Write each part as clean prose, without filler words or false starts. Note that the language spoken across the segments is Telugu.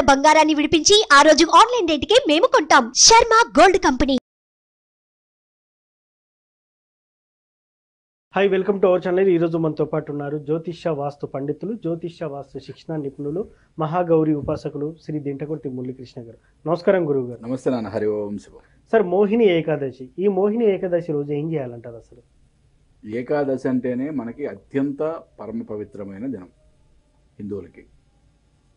తాకట్టున్న బంగారాన్ని విడిపించి ఆ రోజు ఆన్లైన్ రేటుకే మేము కొంటాం. Sharma gold company. Hi, welcome to our channel. ఈరోజు మనతో పాటు ఉన్నారు జ్యోతిష్య వాస్తు పండితులు, జ్యోతిష్య వాస్తు శిక్షణ నిపుణులు, మహాగౌరి ఉపాసకులు శ్రీ దింటకొంటి మురళీకృష్ణ గారు. నమస్కారం గురువు గారు. నమస్తే నాన్న. హరి ఓం శివం. సార్, మోహిని ఏకాదశి, ఈ మోహిని ఏకాదశి రోజు ఏం చేయాలంటారు? అసలు ఏకాదశి అంటేనే మనకి అత్యంత పరమ పవిత్రమైన దినం హిందువులకి.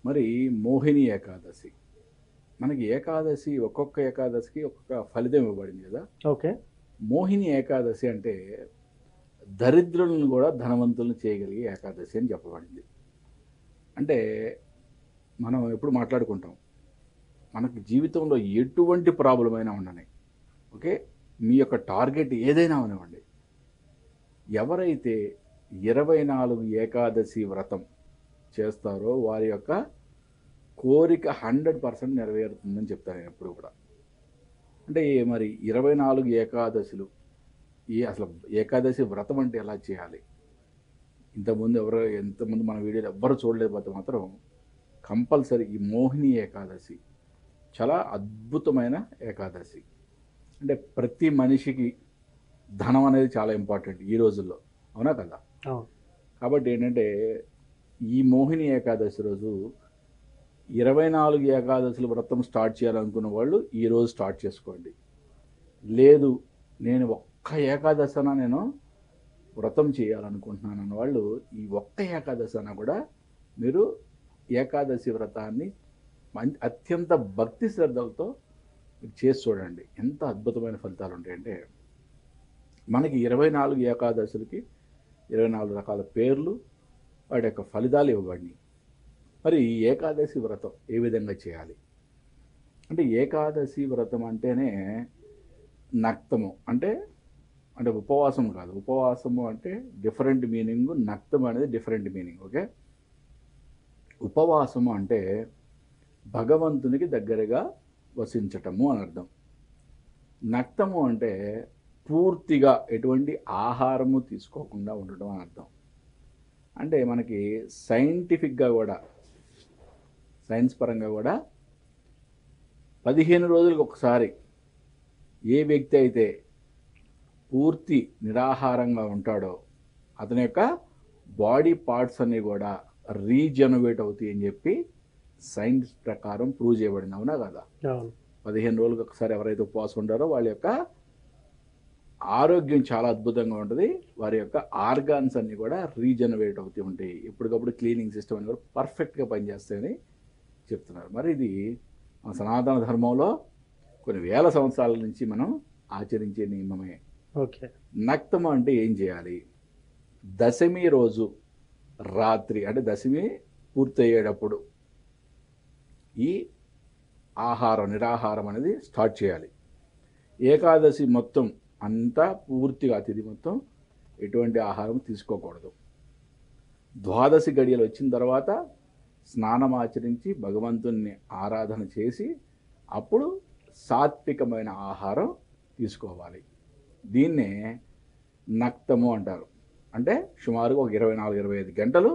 మరి మోహిని ఏకాదశి, మనకి ఏకాదశి ఒక్కొక్క ఏకాదశికి ఒక్కొక్క ఫలితం ఇవ్వబడింది కదా. ఓకే. మోహిని ఏకాదశి అంటే దరిద్రులను కూడా ధనవంతులను చేయగలిగే ఏకాదశి అని చెప్పబడింది. అంటే మనం ఎప్పుడు మాట్లాడుకుంటాం, మనకి జీవితంలో ఎటువంటి ప్రాబ్లం అయినా ఉండని, ఓకే, మీ యొక్క టార్గెట్ ఏదైనా అవనివ్వండి, ఎవరైతే 24 ఏకాదశి వ్రతం చేస్తారో వారి యొక్క కోరిక 100% నెరవేరుతుందని చెప్తాను నేను ఎప్పుడు కూడా. అంటే మరి 24 ఏకాదశులు, అసలు ఏకాదశి వ్రతం అంటే ఎలా చేయాలి? ఎంతమంది మన వీడియోలు ఎవ్వరు చూడలేకపోతే మాత్రం కంపల్సరీ ఈ మోహిని ఏకాదశి చాలా అద్భుతమైన ఏకాదశి. అంటే ప్రతి మనిషికి ధనం అనేది చాలా ఇంపార్టెంట్ ఈ రోజుల్లో, అవునా కదా? కాబట్టి ఏంటంటే ఈ మోహిని ఏకాదశి రోజు 24 ఏకాదశుల వ్రతం స్టార్ట్ చేయాలనుకున్న వాళ్ళు ఈరోజు స్టార్ట్ చేసుకోండి. లేదు, నేను ఒక్క ఏకాదశన నేను వ్రతం చేయాలనుకుంటున్నాను అన్న వాళ్ళు ఈ ఒక్క ఏకాదశన కూడా మీరు ఏకాదశి వ్రతాన్ని అత్యంత భక్తి శ్రద్ధలతో చేసి చూడండి. ఎంత అద్భుతమైన ఫలితాలు ఉంటాయంటే, మనకి 24 ఏకాదశులకి 24 రకాల పేర్లు, వాటి యొక్క ఫలితాలు ఇవ్వబడినాయి. మరి ఈ ఏకాదశి వ్రతం ఏ విధంగా చేయాలి అంటే, ఏకాదశి వ్రతం అంటేనే నక్తము అంటే ఉపవాసం కాదు. ఉపవాసము అంటే డిఫరెంట్ మీనింగ్, నక్తం అనేది డిఫరెంట్ మీనింగ్. ఓకే. ఉపవాసము అంటే భగవంతునికి దగ్గరగా వసించటము అని అర్థం. నక్తము అంటే పూర్తిగా ఎటువంటి ఆహారము తీసుకోకుండా ఉండటం అని అర్థం. అంటే మనకి సైంటిఫిక్గా కూడా, సైన్స్ పరంగా కూడా 15 రోజులకు ఒకసారి ఏ వ్యక్తి అయితే పూర్తి నిరాహారంగా ఉంటాడో అతని యొక్క బాడీ పార్ట్స్ అన్నీ కూడా రీజనరేట్ అవుతాయి అని చెప్పి సైన్స్ ప్రకారం ప్రూవ్ చేయబడింది, అవునా కదా? 15 రోజులకు ఒకసారి ఎవరైతే ఉపవాసం ఉంటారో వాళ్ళ యొక్క ఆరోగ్యం చాలా అద్భుతంగా ఉంటుంది. వారి యొక్క ఆర్గాన్స్ అన్నీ కూడా రీజనరేట్ అవుతూ ఉంటాయి. ఎప్పటికప్పుడు క్లీనింగ్ సిస్టమ్ అని కూడా పర్ఫెక్ట్గా పనిచేస్తాయని చెప్తున్నారు. మరి ఇది మన సనాతన ధర్మంలో కొన్ని వేల సంవత్సరాల నుంచి మనం ఆచరించే నియమమే. ఓకే. నక్తము అంటే ఏం చేయాలి? దశమి రోజు రాత్రి, అంటే దశమి పూర్తయ్యేటప్పుడు ఈ నిరాహారం అనేది స్టార్ట్ చేయాలి. ఏకాదశి మొత్తం అంతా పూర్తిగా తిది మొత్తం ఎటువంటి ఆహారం తీసుకోకూడదు. ద్వాదశి గడియలు వచ్చిన తర్వాత స్నానం ఆచరించి భగవంతుని ఆరాధన చేసి అప్పుడు సాత్వికమైన ఆహారం తీసుకోవాలి. దీన్నే నక్తము అంటారు. అంటే సుమారుగా ఒక 24-25 గంటలు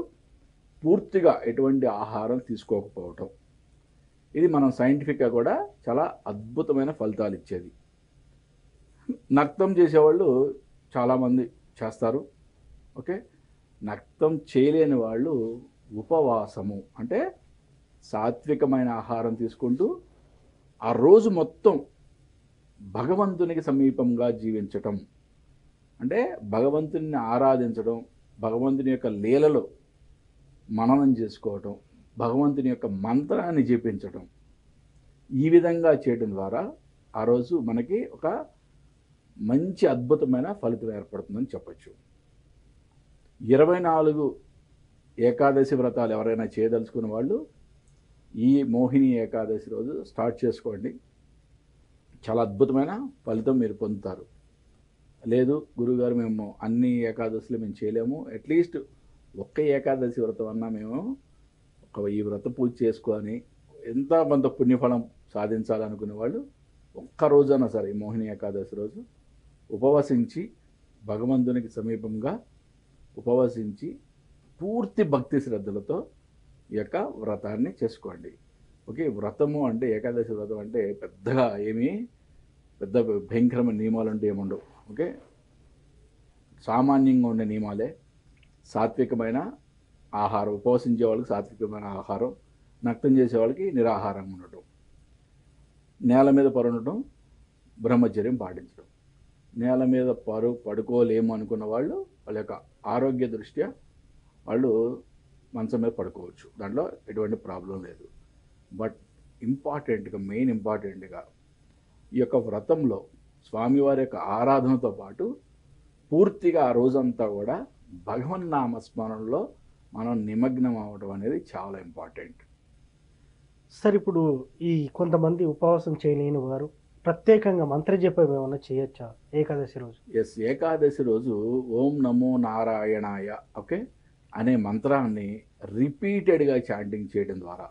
పూర్తిగా ఎటువంటి ఆహారం తీసుకోకపోవటం. ఇది మనం సైంటిఫిక్గా కూడా చాలా అద్భుతమైన ఫలితాలు ఇచ్చేది. నక్తం చేసేవాళ్ళు చాలామంది చేస్తారు. ఓకే. నక్తం చేయలేని వాళ్ళు ఉపవాసము అంటే సాత్వికమైన ఆహారం తీసుకుంటూ ఆ రోజు మొత్తం భగవంతునికి సమీపంగా జీవించటం, అంటే భగవంతుని ఆరాధించడం, భగవంతుని యొక్క లీలలో మననం చేసుకోవటం, భగవంతుని యొక్క మంత్రాన్ని జపించటం, ఈ విధంగా చేయడం ద్వారా ఆ రోజు మనకి ఒక మంచి అద్భుతమైన ఫలితం ఏర్పడుతుందని చెప్పచ్చు. 24 ఏకాదశి వ్రతాలు ఎవరైనా చేయదలుచుకున్న వాళ్ళు ఈ మోహిని ఏకాదశి రోజు స్టార్ట్ చేసుకోండి. చాలా అద్భుతమైన ఫలితం మీరు పొందుతారు. లేదు గురువుగారు, మేము అన్ని ఏకాదశులు మేము చేయలేము, అట్లీస్ట్ ఒక్క ఏకాదశి వ్రతం అన్నా మేము ఈ వ్రత పూజ చేసుకొని ఎంత కొంత పుణ్యఫలం సాధించాలనుకునే వాళ్ళు ఒక్క రోజైనా సరే మోహిని ఏకాదశి రోజు ఉపవసించి భగవంతునికి సమీపంగా ఉపవసించి పూర్తి భక్తి శ్రద్ధలతో ఈ యొక్క వ్రతాన్ని చేసుకోండి. ఓకే, వ్రతము అంటే ఏకాదశి వ్రతం అంటే పెద్దగా పెద్ద భయంకరమైన నియమాలు అంటే ఏముండవు. ఓకే, సామాన్యంగా ఉండే నియమాలే. సాత్వికమైన ఆహారం, ఉపవసించే వాళ్ళకి సాత్వికమైన ఆహారం, నక్తం చేసే వాళ్ళకి నిరాహారంగా ఉండటం, నేల మీద పరుండటం, బ్రహ్మచర్యం పాటించడం. నేల మీద పడుకోలేము అనుకున్న వాళ్ళు వాళ్ళ యొక్క ఆరోగ్య దృష్ట్యా వాళ్ళు మంచం మీద పడుకోవచ్చు, దాంట్లో ఎటువంటి ప్రాబ్లం లేదు. బట్ మెయిన్ ఇంపార్టెంట్గా ఈ యొక్క వ్రతంలో స్వామివారి యొక్క ఆరాధనతో పాటు పూర్తిగా ఆ రోజంతా కూడా భగవన్నామస్మరణలో మనం నిమగ్నం అవ్వడం అనేది చాలా ఇంపార్టెంట్. సార్ ఇప్పుడు ఈ కొంతమంది ఉపవాసం చేయలేని వారు ప్రత్యేకంగా మంత్రజపం ఏమైనా చేయొచ్చా ఏకాదశి రోజు? ఎస్, ఏకాదశి రోజు ఓం నమో నారాయణాయ ఓకే అనే మంత్రాన్ని రిపీటెడ్గా చాంటింగ్ చేయడం ద్వారా,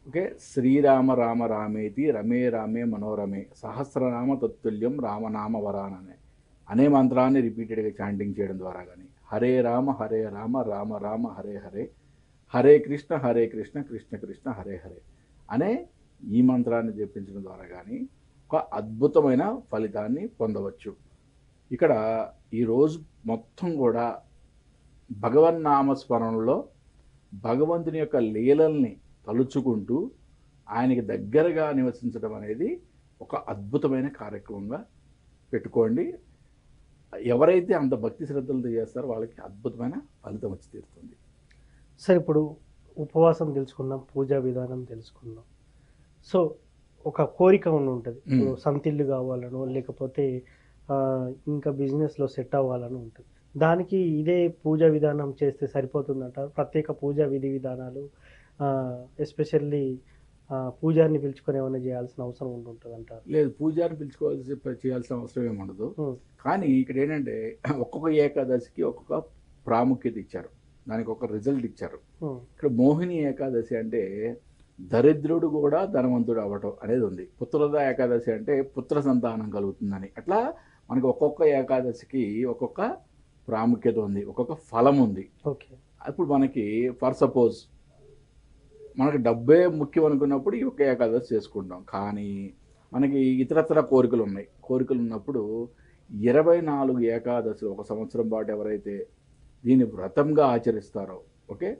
ఓకే, శ్రీరామ రామ రామేతి రమే రామే మనోరమే సహస్రనామ తత్తుల్యం రామనామ వరాననే అనే మంత్రాన్ని రిపీటెడ్గా చాంటింగ్ చేయడం ద్వారా కానీ, హరే రామ రామ రామ హరే హరే, హరే కృష్ణ కృష్ణ కృష్ణ హరే హరే అనే ఈ మంత్రాన్ని జపించడం ద్వారా కానీ ఒక అద్భుతమైన ఫలితాన్ని పొందవచ్చు. ఇక్కడ ఈరోజు మొత్తం కూడా భగవన్నామస్మరణలో భగవంతుని యొక్క లీలల్ని తలుచుకుంటూ ఆయనకి దగ్గరగా నివసించడం అనేది ఒక అద్భుతమైన కార్యక్రమంగా పెట్టుకోండి. ఎవరైతే అంత భక్తి శ్రద్ధలతో చేస్తారో వాళ్ళకి అద్భుతమైన ఫలితం వచ్చి తీరుతుంది. సార్ ఇప్పుడు ఉపవాసం తెలుసుకున్నాం, పూజా విధానం తెలుసుకున్నాం. సో ఒక కోరిక ఉంటుంది, ఇప్పుడు సంతిల్లు కావాలను, లేకపోతే ఇంకా బిజినెస్లో సెట్ అవ్వాలని ఉంటుంది. దానికి ఇదే పూజా విధానం చేస్తే సరిపోతుందంటారు? ప్రత్యేక పూజా విధి విధానాలు ఎస్పెషల్లీ పూజారిని పిలుచుకొని ఏమైనా చేయాల్సిన అవసరం ఉంటుంది అంటారు? లేదు, పూజారిని చేయాల్సిన అవసరం ఏమి ఉండదు. కానీ ఇక్కడ ఏంటంటే ఒక్కొక్క ఏకాదశికి ఒక్కొక్క ప్రాముఖ్యత ఇచ్చారు, దానికి ఒక రిజల్ట్ ఇచ్చారు. ఇక్కడ మోహిని ఏకాదశి అంటే దరిద్రుడు కూడా ధనవంతుడు అవ్వటం అనేది ఉంది. పుత్రద ఏకాదశి అంటే పుత్ర సంతానం కలుగుతుందని. అట్లా మనకి ఒక్కొక్క ఏకాదశికి ఒక్కొక్క ప్రాముఖ్యత ఉంది, ఒక్కొక్క ఫలం ఉంది. ఓకే, ఇప్పుడు మనకి ఫర్ సపోజ్ మనకి డబ్బే ముఖ్యం అనుకున్నప్పుడు ఈ ఒక్క ఏకాదశి చేసుకుంటాం. కానీ మనకి ఇతరత్ర కోరికలు ఉన్నాయి. కోరికలు ఉన్నప్పుడు 24 ఏకాదశులు ఒక సంవత్సరం పాటు ఎవరైతే దీన్ని వ్రతంగా ఆచరిస్తారో, ఓకే,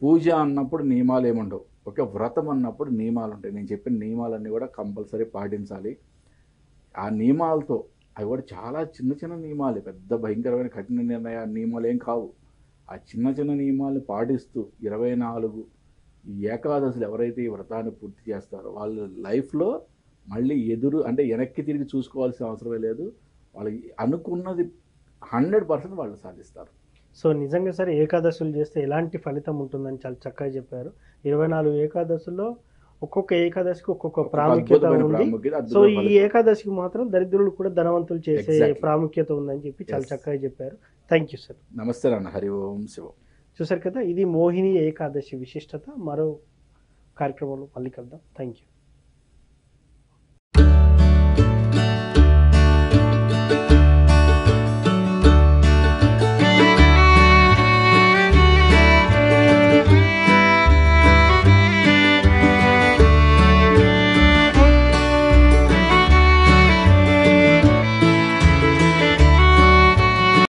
పూజ అన్నప్పుడు నియమాలు ఏముండవు, ఓకే, వ్రతం అన్నప్పుడు నియమాలు ఉంటాయి. నేను చెప్పిన నియమాలన్నీ కూడా కంపల్సరీ పాటించాలి. ఆ నియమాలతో అవి కూడా చాలా చిన్న చిన్న నియమాలు, పెద్ద భయంకరమైన కఠిన నియమాలు ఏం కావు. ఆ చిన్న చిన్న నియమాలను పాటిస్తూ 24 ఏకాదశులు ఎవరైతే ఈ వ్రతాన్ని పూర్తి చేస్తారో వాళ్ళ లైఫ్లో మళ్ళీ అంటే వెనక్కి తిరిగి చూసుకోవాల్సిన అవసరమే లేదు. వాళ్ళకి అనుకున్నది 100% వాళ్ళు సాధిస్తారు. సో నిజంగా సరే ఏకాదశులు చేస్తే ఎలాంటి ఫలితం ఉంటుందని చాలా చక్కగా చెప్పారు. 24 ఏకాదశుల్లో ఒక్కొక్క ఏకాదశికి ఒక్కొక్క ప్రాముఖ్యత ఉంది. సో ఈ ఏకాదశికి మాత్రం దరిద్రులు కూడా ధనవంతులు చేసే ప్రాముఖ్యత ఉందని చెప్పి చాలా చక్కగా చెప్పారు. Thank you sir. నమస్తే అన్న. హరి ఓం శివం. చూసారు కదా, ఇది మోహిని ఏకాదశి విశిష్టత. మరో కార్యక్రమంలో మళ్ళీ కలుద్దాం. Thank you.